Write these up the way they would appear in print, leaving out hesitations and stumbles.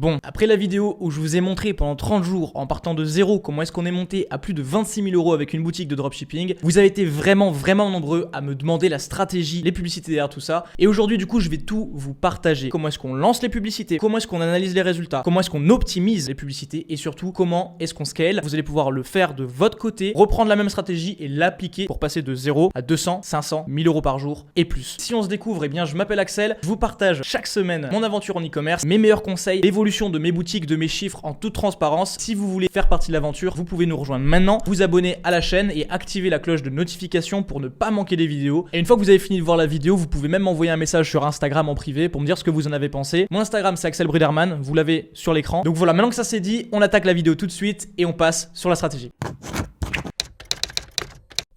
Bon, après la vidéo où je vous ai montré pendant 30 jours en partant de zéro comment est-ce qu'on est monté à plus de 26 000 € avec une boutique de dropshipping, vous avez été vraiment nombreux à me demander la stratégie, les publicités derrière tout ça. Et aujourd'hui du coup je vais tout vous partager. Comment est-ce qu'on lance les publicités, comment est-ce qu'on analyse les résultats, comment est-ce qu'on optimise les publicités et surtout comment est-ce qu'on scale. Vous allez pouvoir le faire de votre côté, reprendre la même stratégie et l'appliquer pour passer de 0 à 200, 500, 1000 € par jour et plus. Si on se découvre, eh bien je m'appelle Axel, je vous partage chaque semaine mon aventure en e-commerce, mes meilleurs conseils, l'évolution de mes boutiques, de mes chiffres en toute transparence. Si vous voulez faire partie de l'aventure, vous pouvez nous rejoindre maintenant, vous abonner à la chaîne et activer la cloche de notification pour ne pas manquer les vidéos. Et une fois que vous avez fini de voir la vidéo, vous pouvez même m'envoyer un message sur Instagram en privé pour me dire ce que vous en avez pensé. Mon Instagram c'est Axel Briderman, vous l'avez sur l'écran. Donc voilà, maintenant que ça c'est dit, on attaque la vidéo tout de suite et on passe sur la stratégie.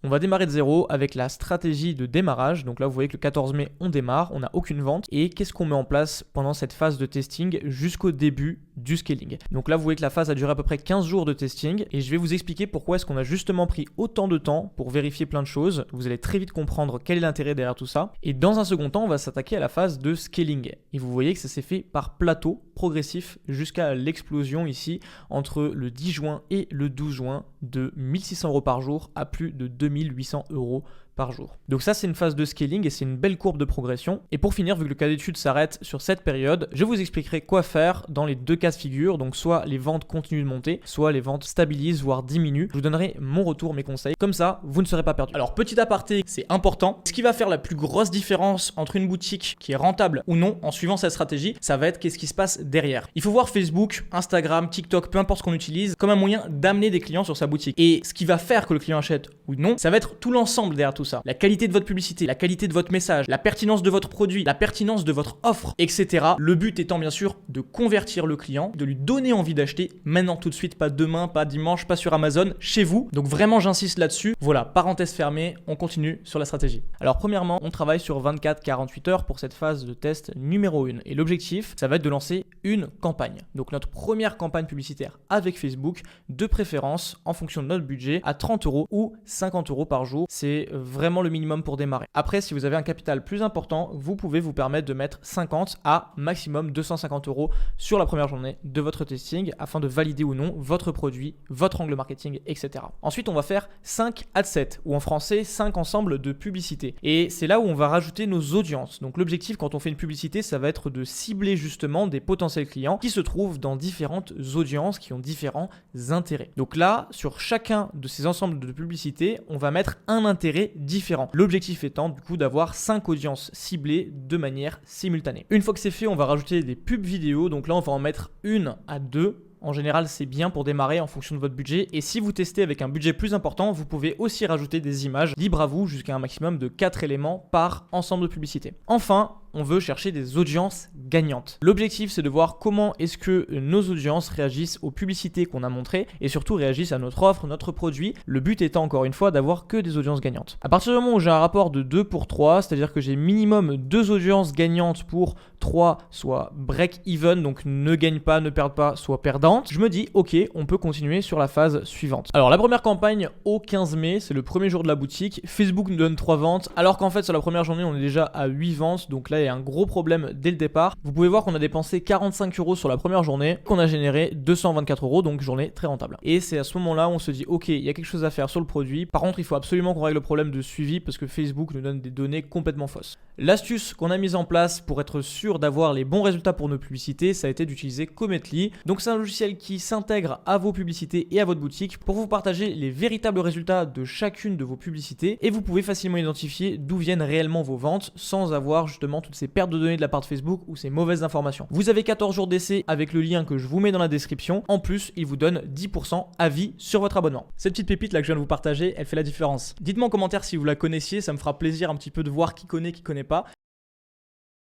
On va démarrer de zéro avec la stratégie de démarrage. Donc là, vous voyez que le 14 mai, on démarre, on n'a aucune vente. Et qu'est-ce qu'on met en place pendant cette phase de testing jusqu'au début du scaling? Donc là, vous voyez que la phase a duré à peu près 15 jours de testing. Et je vais vous expliquer pourquoi est-ce qu'on a justement pris autant de temps pour vérifier plein de choses. Vous allez très vite comprendre quel est l'intérêt derrière tout ça. Et dans un second temps, on va s'attaquer à la phase de scaling. Et vous voyez que ça s'est fait par plateau progressif jusqu'à l'explosion ici entre le 10 juin et le 12 juin de 1600 € par jour à plus de 2800 € par jour. Donc ça c'est une phase de scaling et c'est une belle courbe de progression. Et pour finir, vu que le cas d'étude s'arrête sur cette période, je vous expliquerai quoi faire dans les deux cas de figure. Donc soit les ventes continuent de monter, soit les ventes stabilisent voire diminuent. Je vous donnerai mon retour, mes conseils. Comme ça, vous ne serez pas perdu. Alors petit aparté, c'est important. Ce qui va faire la plus grosse différence entre une boutique qui est rentable ou non en suivant cette stratégie, ça va être qu'est-ce qui se passe derrière. Il faut voir Facebook, Instagram, TikTok, peu importe ce qu'on utilise, comme un moyen d'amener des clients sur sa boutique. Et ce qui va faire que le client achète ou non, ça va être tout l'ensemble derrière tout ça. La qualité de votre publicité, la qualité de votre message, la pertinence de votre produit, la pertinence de votre offre, etc. Le but étant bien sûr de convertir le client, de lui donner envie d'acheter maintenant tout de suite, pas demain, pas dimanche, pas sur Amazon, chez vous. Donc vraiment j'insiste là-dessus. Voilà, parenthèse fermée, on continue sur la stratégie. Alors premièrement, on travaille sur 24-48 heures pour cette phase de test numéro 1. Et l'objectif, ça va être de lancer une campagne. Donc notre première campagne publicitaire avec Facebook, de préférence en fonction de notre budget, à 30 € ou 50 € par jour. C'est vraiment le minimum pour démarrer. Après, si vous avez un capital plus important, vous pouvez vous permettre de mettre 50 à maximum 250 € sur la première journée de votre testing afin de valider ou non votre produit, votre angle marketing, etc. Ensuite, on va faire 5 ad sets ou en français 5 ensembles de publicités. Et c'est là où on va rajouter nos audiences. Donc l'objectif quand on fait une publicité, ça va être de cibler justement des potentiels clients qui se trouvent dans différentes audiences qui ont différents intérêts. Donc là, sur chacun de ces ensembles de publicités, on va mettre un intérêt différent. L'objectif étant du coup d'avoir 5 audiences ciblées de manière simultanée. Une fois que c'est fait, on va rajouter des pubs vidéo. Donc là, on va en mettre 1 à 2. En général, c'est bien pour démarrer en fonction de votre budget. Et si vous testez avec un budget plus important, vous pouvez aussi rajouter des images libre à vous jusqu'à un maximum de 4 éléments par ensemble de publicité. Enfin, on veut chercher des audiences gagnantes. L'objectif, c'est de voir comment est-ce que nos audiences réagissent aux publicités qu'on a montrées et surtout réagissent à notre offre, notre produit. Le but étant encore une fois d'avoir que des audiences gagnantes. À partir du moment où j'ai un rapport de 2 pour 3, c'est-à-dire que j'ai minimum 2 audiences gagnantes pour 3, soit break-even, donc ne gagne pas, ne perd pas, soit perdante, je me dis ok, on peut continuer sur la phase suivante. Alors la première campagne au 15 mai, c'est le premier jour de la boutique. Facebook nous donne 3 ventes, alors qu'en fait sur la première journée, on est déjà à 8 ventes, donc là il y a un gros problème dès le départ. Vous pouvez voir qu'on a dépensé 45 € sur la première journée, qu'on a généré 224 €, donc journée très rentable. Et c'est à ce moment-là où on se dit ok, il y a quelque chose à faire sur le produit. Par contre, il faut absolument qu'on règle le problème de suivi parce que Facebook nous donne des données complètement fausses. L'astuce qu'on a mise en place pour être sûr d'avoir les bons résultats pour nos publicités, ça a été d'utiliser Cometly. Donc c'est un logiciel qui s'intègre à vos publicités et à votre boutique pour vous partager les véritables résultats de chacune de vos publicités et vous pouvez facilement identifier d'où viennent réellement vos ventes sans avoir justement toutes ces pertes de données de la part de Facebook ou ces mauvaises informations. Vous avez 14 jours d'essai avec le lien que je vous mets dans la description. En plus, il vous donne 10% à vie sur votre abonnement. Cette petite pépite là que je viens de vous partager, elle fait la différence. Dites-moi en commentaire si vous la connaissiez, ça me fera plaisir un petit peu de voir qui connaît pas.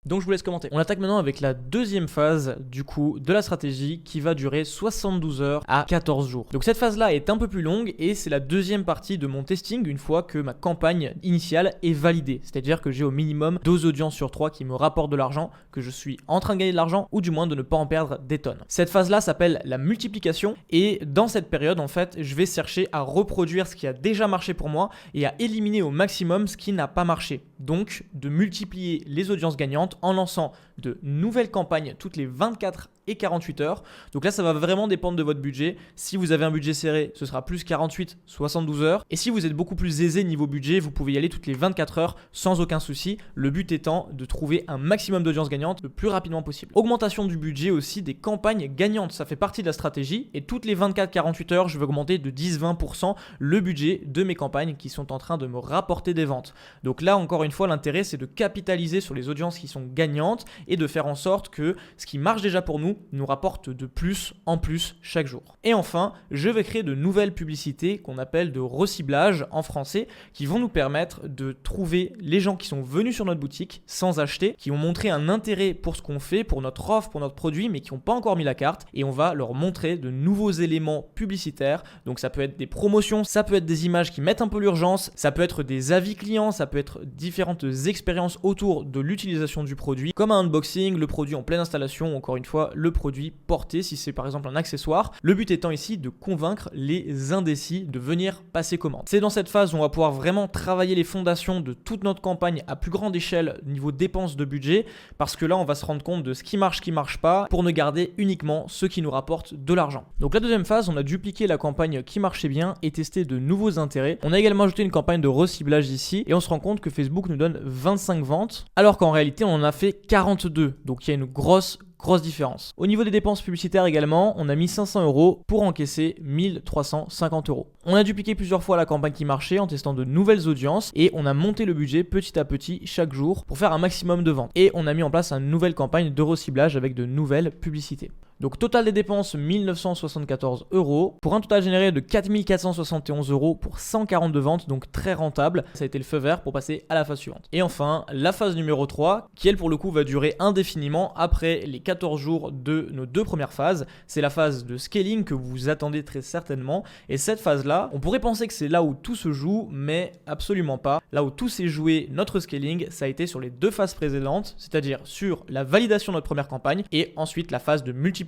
Donc je vous laisse commenter. On attaque maintenant avec la deuxième phase du coup de la stratégie qui va durer 72 heures à 14 jours. Donc cette phase là est un peu plus longue et c'est la deuxième partie de mon testing une fois que ma campagne initiale est validée. C'est-à-dire que j'ai au minimum 2 audiences sur 3 qui me rapportent de l'argent, que je suis en train de gagner de l'argent ou du moins de ne pas en perdre des tonnes. Cette phase là s'appelle la multiplication et dans cette période en fait je vais chercher à reproduire ce qui a déjà marché pour moi et à éliminer au maximum ce qui n'a pas marché. Donc de multiplier les audiences gagnantes en lançant de nouvelles campagnes toutes les 24 et 48 heures. Donc là, ça va vraiment dépendre de votre budget. Si vous avez un budget serré, ce sera plus 48, 72 heures. Et si vous êtes beaucoup plus aisé niveau budget, vous pouvez y aller toutes les 24 heures sans aucun souci. Le but étant de trouver un maximum d'audience gagnante le plus rapidement possible. Augmentation du budget aussi des campagnes gagnantes. Ça fait partie de la stratégie. Et toutes les 24-48 heures, je vais augmenter de 10-20% le budget de mes campagnes qui sont en train de me rapporter des ventes. Donc là, encore une fois, l'intérêt, c'est de capitaliser sur les audiences qui sont gagnantes et de faire en sorte que ce qui marche déjà pour nous rapporte de plus en plus chaque jour. Et enfin, je vais créer de nouvelles publicités qu'on appelle de reciblage en français qui vont nous permettre de trouver les gens qui sont venus sur notre boutique sans acheter, qui ont montré un intérêt pour ce qu'on fait, pour notre offre, pour notre produit, mais qui n'ont pas encore mis la carte, et on va leur montrer de nouveaux éléments publicitaires. Donc ça peut être des promotions, ça peut être des images qui mettent un peu l'urgence, ça peut être des avis clients, ça peut être différentes expériences autour de l'utilisation du produit, comme un unboxing, le produit en pleine installation, encore une fois, le produit porté si c'est par exemple un accessoire. Le but étant ici de convaincre les indécis de venir passer commande. C'est dans cette phase où on va pouvoir vraiment travailler les fondations de toute notre campagne à plus grande échelle niveau dépenses de budget, parce que là on va se rendre compte de ce qui marche pas, pour ne garder uniquement ce qui nous rapporte de l'argent. Donc la deuxième phase, on a dupliqué la campagne qui marchait bien et testé de nouveaux intérêts. On a également ajouté une campagne de reciblage ici et on se rend compte que Facebook nous donne 25 ventes, alors qu'en réalité on en a fait 42. Donc il y a une grosse différence. Au niveau des dépenses publicitaires également, on a mis 500 € pour encaisser 1350 €. On a dupliqué plusieurs fois la campagne qui marchait en testant de nouvelles audiences et on a monté le budget petit à petit chaque jour pour faire un maximum de ventes. Et on a mis en place une nouvelle campagne de reciblage avec de nouvelles publicités. Donc total des dépenses 1974 € pour un total généré de 4471 € pour 142 ventes, donc très rentable. Ça a été le feu vert pour passer à la phase suivante. Et enfin, la phase numéro 3 qui elle pour le coup va durer indéfiniment après les 14 jours de nos deux premières phases. C'est la phase de scaling que vous attendez très certainement. Et cette phase-là, on pourrait penser que c'est là où tout se joue, mais absolument pas. Là où tout s'est joué, notre scaling, ça a été sur les deux phases précédentes, c'est-à-dire sur la validation de notre première campagne et ensuite la phase de multiplication.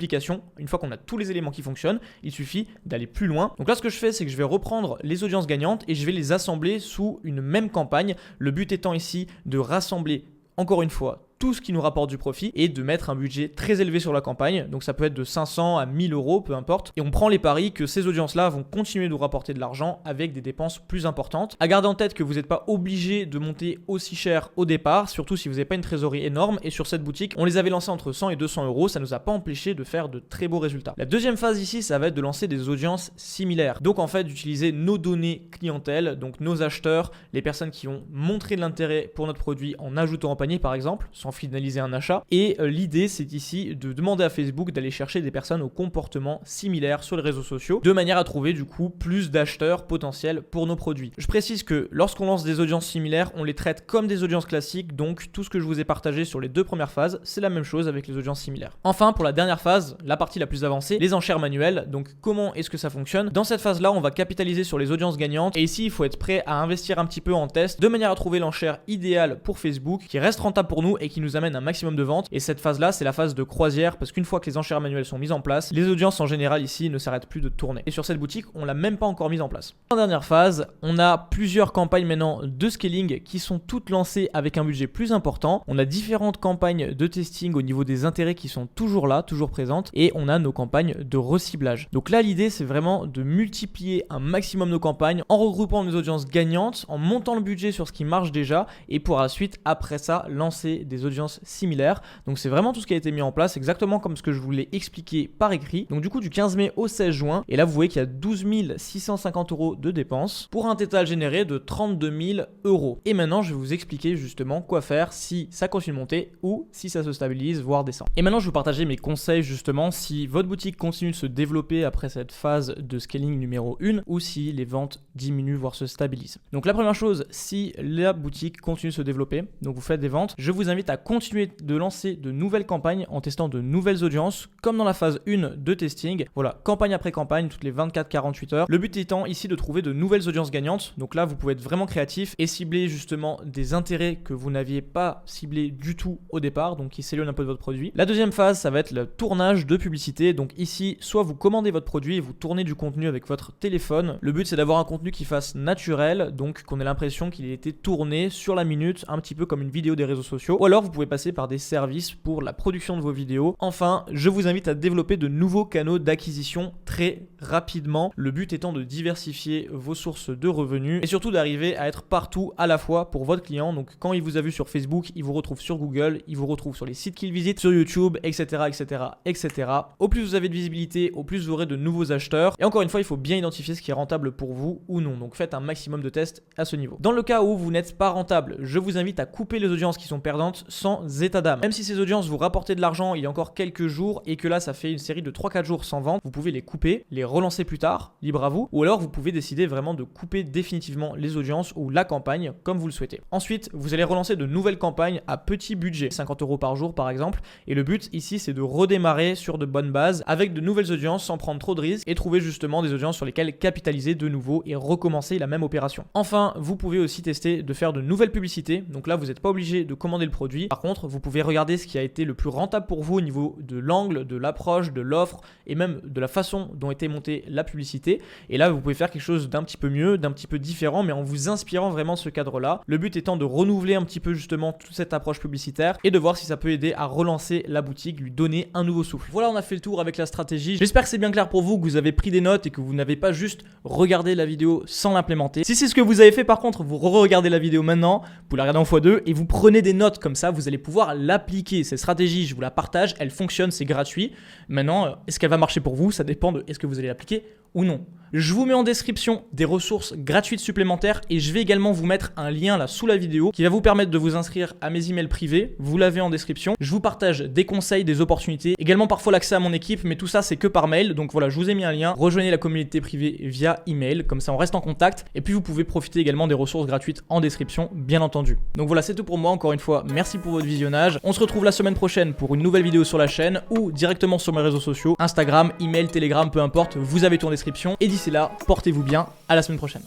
Une fois qu'on a tous les éléments qui fonctionnent, il suffit d'aller plus loin. Donc là, ce que je fais, c'est que je vais reprendre les audiences gagnantes et je vais les assembler sous une même campagne. Le but étant ici de rassembler, encore une fois, tout ce qui nous rapporte du profit et de mettre un budget très élevé sur la campagne. Donc ça peut être de 500 à 1000 €, peu importe. Et on prend les paris que ces audiences-là vont continuer de nous rapporter de l'argent avec des dépenses plus importantes. À garder en tête que vous n'êtes pas obligé de monter aussi cher au départ, surtout si vous n'avez pas une trésorerie énorme. Et sur cette boutique, on les avait lancés entre 100 et 200 €. Ça ne nous a pas empêché de faire de très beaux résultats. La deuxième phase ici, ça va être de lancer des audiences similaires. Donc en fait, d'utiliser nos données clientèle, donc nos acheteurs, les personnes qui ont montré de l'intérêt pour notre produit en ajoutant en panier par exemple, sans finaliser un achat. Et l'idée, c'est ici de demander à Facebook d'aller chercher des personnes au comportement similaire sur les réseaux sociaux, de manière à trouver du coup plus d'acheteurs potentiels pour nos produits. Je précise que lorsqu'on lance des audiences similaires, on les traite comme des audiences classiques, donc tout ce que je vous ai partagé sur les deux premières phases, c'est la même chose avec les audiences similaires. Enfin, pour la dernière phase, la partie la plus avancée, les enchères manuelles. Donc comment est-ce que ça fonctionne? Dans cette phase-là, on va capitaliser sur les audiences gagnantes et ici, il faut être prêt à investir un petit peu en test, de manière à trouver l'enchère idéale pour Facebook, qui reste rentable pour nous et qui nous amène un maximum de ventes. Et cette phase là, c'est la phase de croisière parce qu'une fois que les enchères manuelles sont mises en place, les audiences en général ici ne s'arrêtent plus de tourner. Et sur cette boutique, on l'a même pas encore mise en place. En dernière phase, on a plusieurs campagnes maintenant de scaling qui sont toutes lancées avec un budget plus important. On a différentes campagnes de testing au niveau des intérêts qui sont toujours là, toujours présentes, et on a nos campagnes de reciblage. Donc là, l'idée, c'est vraiment de multiplier un maximum nos campagnes en regroupant des audiences gagnantes, en montant le budget sur ce qui marche déjà, et pour la suite, après ça, lancer des audiences similaires. Donc c'est vraiment tout ce qui a été mis en place, exactement comme ce que je vous l'ai expliqué par écrit. Donc du coup du 15 mai au 16 juin, et là vous voyez qu'il y a 12 650 € de dépenses pour un total généré de 32 000 €. Et maintenant je vais vous expliquer justement quoi faire si ça continue de monter ou si ça se stabilise voire descend. Et maintenant je vais vous partager mes conseils justement si votre boutique continue de se développer après cette phase de scaling numéro 1 ou si les ventes diminuent voire se stabilisent. Donc la première chose, si la boutique continue de se développer, donc vous faites des ventes, je vous invite à continuer de lancer de nouvelles campagnes en testant de nouvelles audiences comme dans la phase 1 de testing. Voilà, campagne après campagne toutes les 24-48 heures. Le but étant ici de trouver de nouvelles audiences gagnantes. Donc là, vous pouvez être vraiment créatif et cibler justement des intérêts que vous n'aviez pas ciblés du tout au départ, donc qui s'éloignent un peu de votre produit. La deuxième phase, ça va être le tournage de publicité. Donc ici, soit vous commandez votre produit et vous tournez du contenu avec votre téléphone. Le but, c'est d'avoir un contenu qui fasse naturel, donc qu'on ait l'impression qu'il ait été tourné sur la minute, un petit peu comme une vidéo des réseaux sociaux. Ou alors, vous pouvez passer par des services pour la production de vos vidéos. Enfin, je vous invite à développer de nouveaux canaux d'acquisition très rapidement. Le but étant de diversifier vos sources de revenus et surtout d'arriver à être partout à la fois pour votre client. Donc quand il vous a vu sur Facebook, il vous retrouve sur Google, il vous retrouve sur les sites qu'il visite, sur YouTube, etc., etc., etc. Au plus vous avez de visibilité, au plus vous aurez de nouveaux acheteurs. Et encore une fois, il faut bien identifier ce qui est rentable pour vous ou non. Donc faites un maximum de tests à ce niveau. Dans le cas où vous n'êtes pas rentable, je vous invite à couper les audiences qui sont perdantes sans état d'âme. Même si ces audiences vous rapportaient de l'argent il y a encore quelques jours et que là ça fait une série de 3-4 jours sans vente, vous pouvez les couper, les relancer plus tard, libre à vous, ou alors vous pouvez décider vraiment de couper définitivement les audiences ou la campagne comme vous le souhaitez. Ensuite, vous allez relancer de nouvelles campagnes à petit budget, 50 € par jour par exemple, et le but ici c'est de redémarrer sur de bonnes bases avec de nouvelles audiences sans prendre trop de risques et trouver justement des audiences sur lesquelles capitaliser de nouveau et recommencer la même opération. Enfin, vous pouvez aussi tester de faire de nouvelles publicités, donc là vous n'êtes pas obligé de commander le produit. Par contre, vous pouvez regarder ce qui a été le plus rentable pour vous au niveau de l'angle, de l'approche, de l'offre et même de la façon dont était montée la publicité. Et là, vous pouvez faire quelque chose d'un petit peu mieux, d'un petit peu différent, mais en vous inspirant vraiment de ce cadre-là. Le but étant de renouveler un petit peu justement toute cette approche publicitaire et de voir si ça peut aider à relancer la boutique, lui donner un nouveau souffle. Voilà, on a fait le tour avec la stratégie. J'espère que c'est bien clair pour vous, que vous avez pris des notes et que vous n'avez pas juste regardé la vidéo sans l'implémenter. Si c'est ce que vous avez fait par contre, vous regardez la vidéo maintenant, vous pouvez la regarder en x2 et vous prenez des notes comme ça, vous allez pouvoir l'appliquer. Cette stratégie, je vous la partage, elle fonctionne, c'est gratuit. Maintenant, est-ce qu'elle va marcher pour vous? Ça dépend de est-ce que vous allez l'appliquer ou non. Je vous mets en description des ressources gratuites supplémentaires et je vais également vous mettre un lien là sous la vidéo qui va vous permettre de vous inscrire à mes emails privés. Vous l'avez en description. Je vous partage des conseils, des opportunités, également parfois l'accès à mon équipe, mais tout ça c'est que par mail. Donc voilà, je vous ai mis un lien. Rejoignez la communauté privée via email, comme ça on reste en contact. Et puis vous pouvez profiter également des ressources gratuites en description, bien entendu. Donc voilà, c'est tout pour moi. Encore une fois, merci pour votre visionnage. On se retrouve la semaine prochaine pour une nouvelle vidéo sur la chaîne ou directement sur mes réseaux sociaux, Instagram, email, Telegram, peu importe. Vous avez tout en description. Et d'ici là, portez-vous bien, à la semaine prochaine.